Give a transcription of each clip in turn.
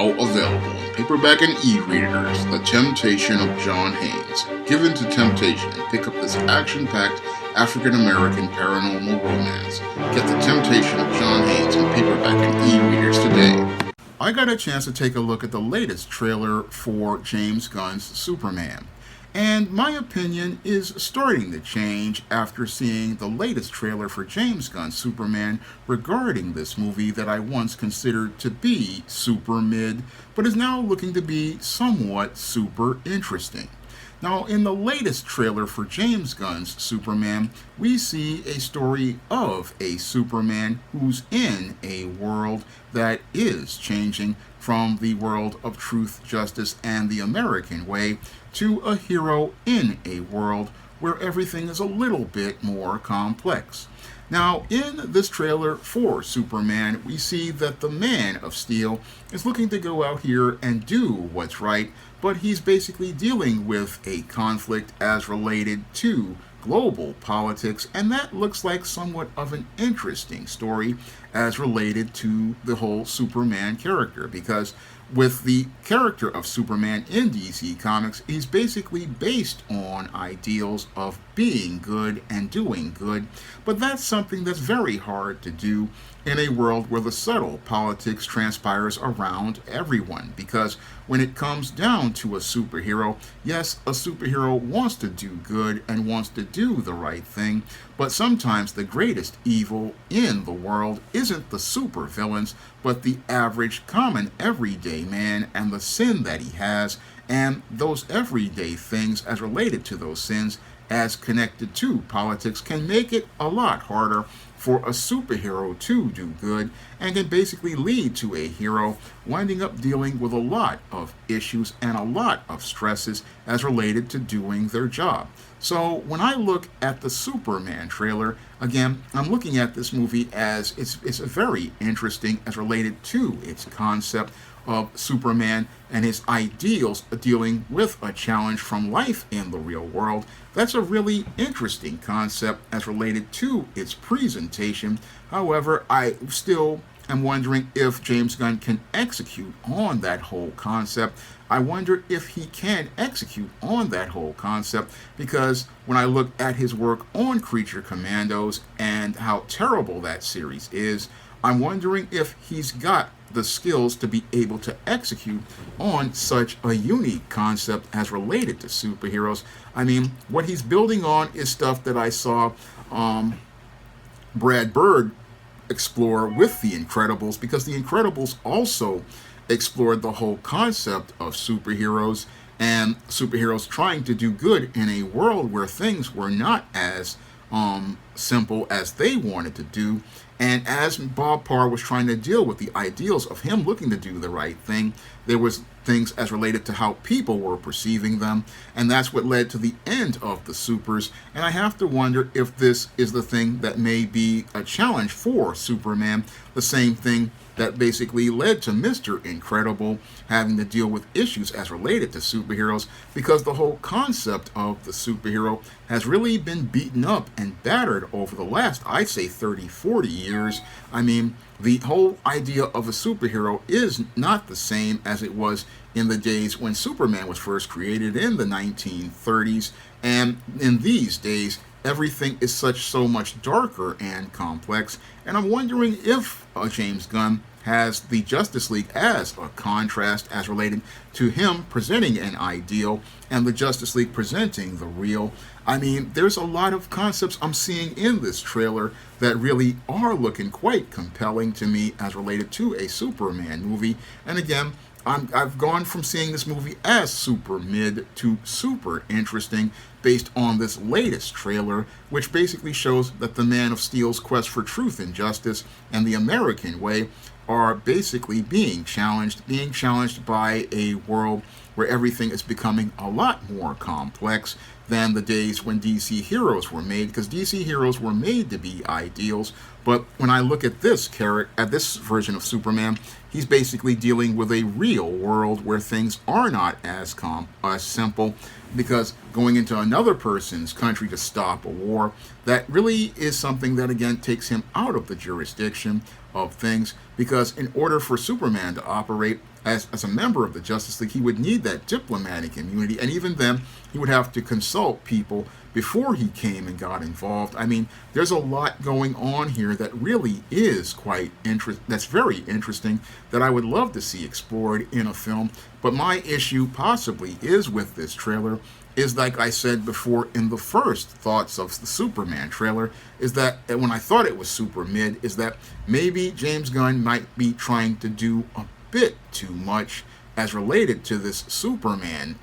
now available in paperback and e-readers, The Temptation of John Haynes. Give in to temptation and pick up this action-packed African-American paranormal romance. Get The Temptation of John Haynes in paperback and e-readers today. I got a chance to take a look at the latest trailer for James Gunn's Superman. And my opinion is starting to change after seeing the latest trailer for James Gunn's Superman regarding this movie that I once considered to be super mid, but is now looking to be somewhat super interesting. Now, in the latest trailer for James Gunn's Superman, we see a story of a Superman who's in a world that is changing from the world of truth, justice, and the American way to a hero in a world where everything is a little bit more complex. Now, in this trailer for Superman, we see that the Man of Steel is looking to go out here and do what's right, but he's basically dealing with a conflict as related to global politics, and that looks like somewhat of an interesting story as related to the whole Superman character, because with the character of Superman in DC Comics, he's basically based on ideals of being good and doing good, but that's something that's very hard to do in a world where the subtle politics transpires around everyone, because when it comes down to a superhero, yes, a superhero wants to do good and wants to do the right thing, but sometimes the greatest evil in the world isn't the supervillains, but the average, common, everyday man and the sin that he has, and those everyday things as related to those sins as connected to politics can make it a lot harder for a superhero to do good, and can basically lead to a hero winding up dealing with a lot of issues and a lot of stresses as related to doing their job. So when I look at the Superman trailer, again, I'm looking at this movie as it's very interesting as related to its concept of Superman and his ideals dealing with a challenge from life in the real world. That's a really interesting concept as related to its presentation. However, I still am wondering if James Gunn can execute on that whole concept. I wonder if he can execute on that whole concept, because when I look at his work on Creature Commandos and how terrible that series is, I'm wondering if he's got the skills to be able to execute on such a unique concept as related to superheroes. I mean, what he's building on is stuff that I saw Brad Bird explore with The Incredibles, because The Incredibles also explored the whole concept of superheroes and superheroes trying to do good in a world where things were not as simple as they wanted to do. And as Bob Parr was trying to deal with the ideals of him looking to do the right thing, there was things as related to how people were perceiving them, and that's what led to the end of the Supers. And I have to wonder if this is the thing that may be a challenge for Superman, the same thing that basically led to Mr. Incredible having to deal with issues as related to superheroes, because the whole concept of the superhero has really been beaten up and battered over the last, I'd say, 30, 40 years. I mean, the whole idea of a superhero is not the same as it was in the days when Superman was first created in the 1930s, and in these days, everything is so much darker and complex, and I'm wondering if James Gunn has the Justice League as a contrast as related to him presenting an ideal and the Justice League presenting the real. I mean, there's a lot of concepts I'm seeing in this trailer that really are looking quite compelling to me as related to a Superman movie. And again, I've gone from seeing this movie as super mid to super interesting based on this latest trailer, which basically shows that the Man of Steel's quest for truth and justice and the American way are basically being challenged by a world where everything is becoming a lot more complex than the days when DC heroes were made, because DC heroes were made to be ideals. But when I look at this version of Superman, he's basically dealing with a real world where things are not as simple, because going into another person's country to stop a war, that really is something that again takes him out of the jurisdiction of things, because in order for Superman to operate as a member of the Justice League, he would need that diplomatic immunity, and even then, he would have to consult people before he came and got involved. I mean, there's a lot going on here that really is that's very interesting, that I would love to see explored in a film. But my issue possibly is with this trailer is, like I said before in the first thoughts of the Superman trailer, is that when I thought it was super mid, is that maybe James Gunn might be trying to do a bit too much as related to this Superman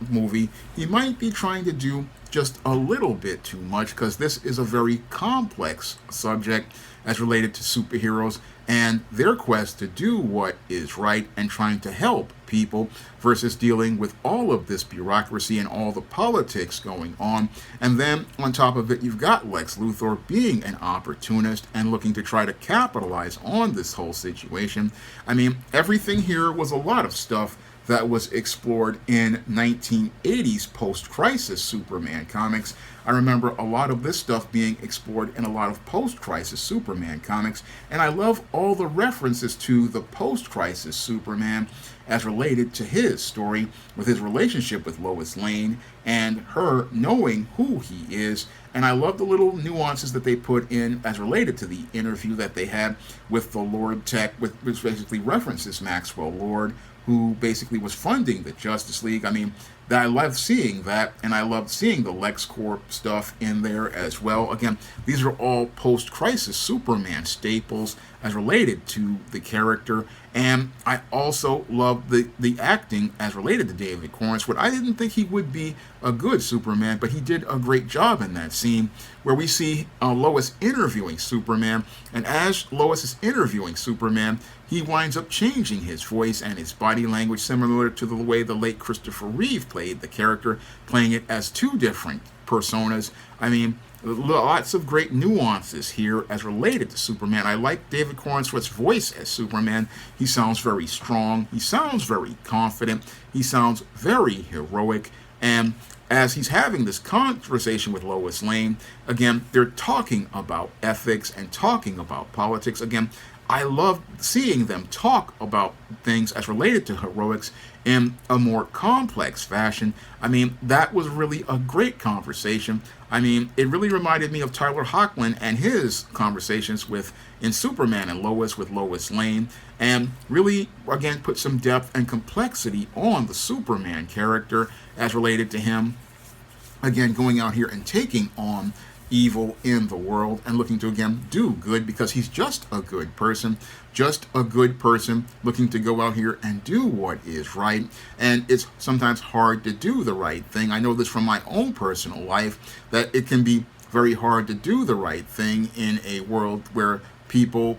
movie. He might be trying to do just a little bit too much, because this is a very complex subject as related to superheroes and their quest to do what is right and trying to help people, versus dealing with all of this bureaucracy and all the politics going on. And then on top of it, you've got Lex Luthor being an opportunist and looking to try to capitalize on this whole situation. I mean, everything here was a lot of stuff that was explored in 1980s post-crisis Superman comics. I remember a lot of this stuff being explored in a lot of post-crisis Superman comics, and I love all the references to the post-crisis Superman as related to his story with his relationship with Lois Lane and her knowing who he is. And I love the little nuances that they put in as related to the interview that they had with the Lord Tech, which basically references Maxwell Lord, who basically was funding the Justice League. I mean, I love seeing that, and I love seeing the LexCorp stuff in there as well. Again, these are all post-crisis Superman staples as related to the character, and I also love the acting as related to David Cornswood. I didn't think he would be a good Superman, but he did a great job in that scene where we see Lois interviewing Superman, and as Lois is interviewing Superman, he winds up changing his voice and his body language, similar to the way the late Christopher Reeve played the character, playing it as two different personas. I mean, lots of great nuances here as related to Superman. I like David Cornswood's voice as Superman. He sounds very strong. He sounds very confident. He sounds very heroic. And as he's having this conversation with Lois Lane, again, they're talking about ethics and talking about politics. Again, I love seeing them talk about things as related to heroics in a more complex fashion. I mean, that was really a great conversation. I mean, it really reminded me of Tyler Hoechlin and his conversations in Superman and Lois with Lois Lane, and really, again, put some depth and complexity on the Superman character as related to him, again, going out here and taking on evil in the world and looking to again do good, because he's just a good person looking to go out here and do what is right. And it's sometimes hard to do the right thing. I know this from my own personal life, that it can be very hard to do the right thing in a world where people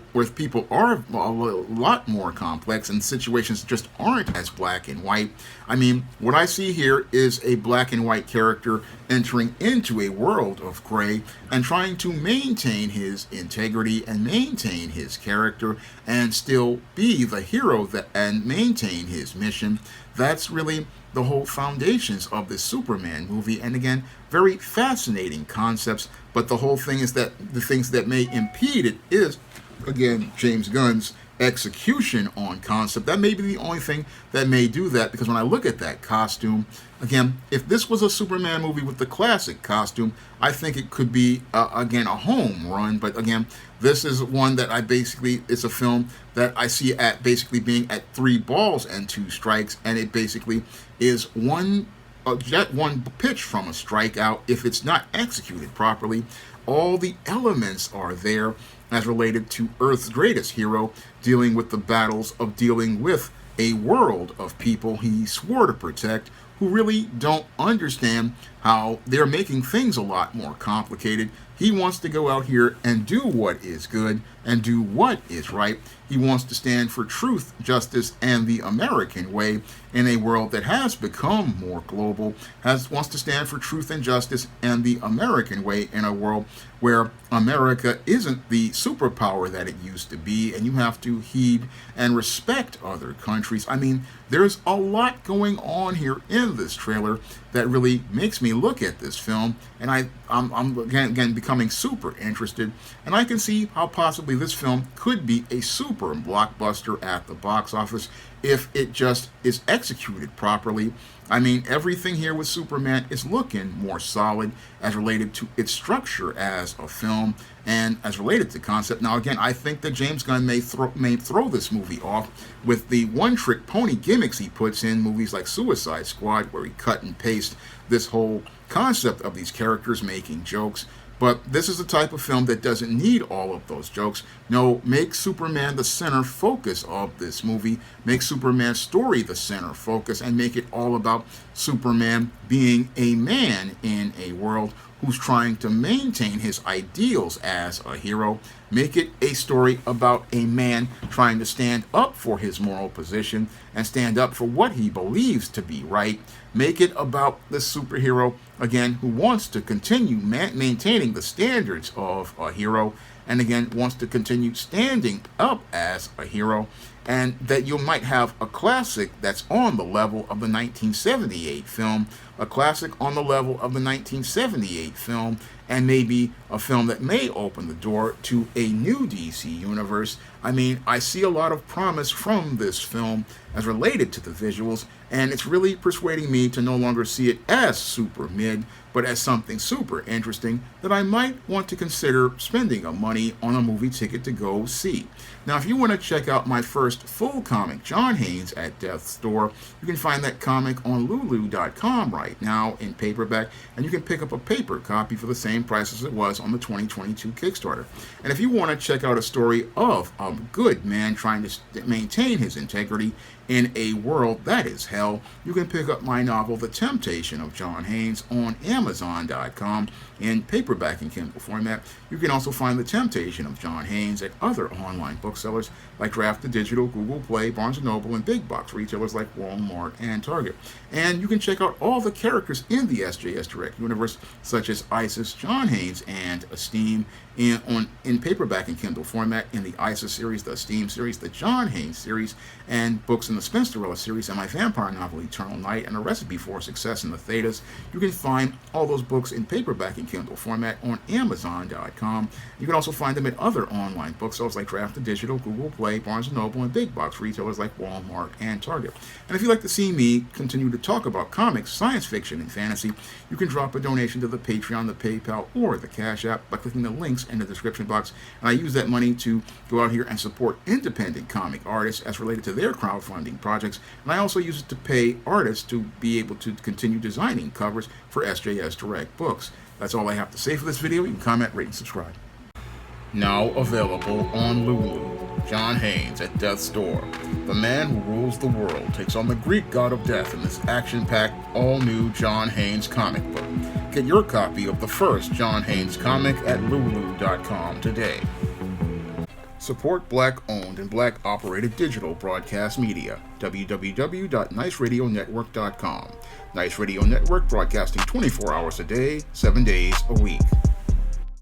are a lot more complex and situations just aren't as black and white. I mean, what I see here is a black and white character entering into a world of gray and trying to maintain his integrity and maintain his character and still be the hero and maintain his mission. That's really the whole foundations of this Superman movie. And again, very fascinating concepts, but the whole thing is that the things that may impede it is, again, James Gunn's execution on concept. That may be the only thing that may do that, because when I look at that costume, again, if this was a Superman movie with the classic costume, I think it could be, again, a home run. But again, this is one that it's a film that I see at basically being at 3 balls and 2 strikes, and it basically is one pitch from a strikeout if it's not executed properly. All the elements are there as related to Earth's greatest hero dealing with the battles of dealing with a world of people he swore to protect, who really don't understand how they're making things a lot more complicated He wants to go out here and do what is good and do what is right. He wants to stand for truth, justice, and the American way in a world that has become more global, wants to stand for truth and justice and the American way in a world where America isn't the superpower that it used to be, and you have to heed and respect other countries. I mean, there's a lot going on here in this trailer that really makes me look at this film, and I'm again becoming super interested, and I can see how possibly this film could be a super blockbuster at the box office if it just is executed properly. I mean, everything here with Superman is looking more solid as related to its structure as a film and as related to concept. Now, again, I think that James Gunn may throw this movie off with the one-trick pony gimmicks he puts in movies like Suicide Squad, where he cut and paste this whole concept of these characters making jokes. But this is the type of film that doesn't need all of those jokes. No, make Superman the center focus of this movie. Make Superman's story the center focus, and make it all about Superman being a man in a world who's trying to maintain his ideals as a hero. Make it a story about a man trying to stand up for his moral position and stand up for what he believes to be right. Make it about the superhero, again, who wants to continue maintaining the standards of a hero, and again, wants to continue standing up as a hero, and that you might have a classic that's on the level of the 1978 film, a classic on the level of the 1978 film, and maybe a film that may open the door to a new DC universe. I mean, I see a lot of promise from this film as related to the visuals, and it's really persuading me to no longer see it as super mid, but as something super interesting that I might want to consider spending a money on a movie ticket to go see. Now, if you want to check out my first full comic, John Haynes at Death's Door, you can find that comic on Lulu.com right now in paperback, and you can pick up a paper copy for the same price as it was on the 2022 Kickstarter. And if you want to check out a story of a good man trying to maintain his integrity in a world that is hell, you can pick up my novel, The Temptation of John Haynes, on Amazon.com in paperback and Kindle format. You can also find The Temptation of John Haynes at other online booksellers like Draft to Digital, Google Play, Barnes & Noble, and big box retailers like Walmart and Target. And you can check out all the characters in the SJS Direct universe, such as Isis, John Haynes, and Esteem in paperback and Kindle format in the Isis series, the Esteem series, the John Haynes series, and books in the Spinsterella series, and my vampire novel Eternal Night, and A Recipe for Success in the Thetas. You can find all those books in paperback and Kindle format on Amazon.com. You can also find them at other online booksellers like Draft to Digital, Google Play, Barnes & Noble, and big box retailers like Walmart and Target. And if you'd like to see me continue to talk about comics, science fiction, and fantasy, you can drop a donation to the Patreon, the PayPal, or the Cash App by clicking the links in the description box. And I use that money to go out here and support independent comic artists as related to their crowdfunding projects. And I also use it to pay artists to be able to continue designing covers for SJS Direct books. That's all I have to say for this video. You can comment, rate, and subscribe. Now available on Lulu. John Haynes at Death's Door. The man who rules the world takes on the Greek god of death in this action-packed, all-new John Haynes comic book. Get your copy of the first John Haynes comic at Lulu.com today. Support Black-owned and Black-operated digital broadcast media. www.niceradionetwork.com. Nice Radio Network, broadcasting 24 hours a day, 7 days a week.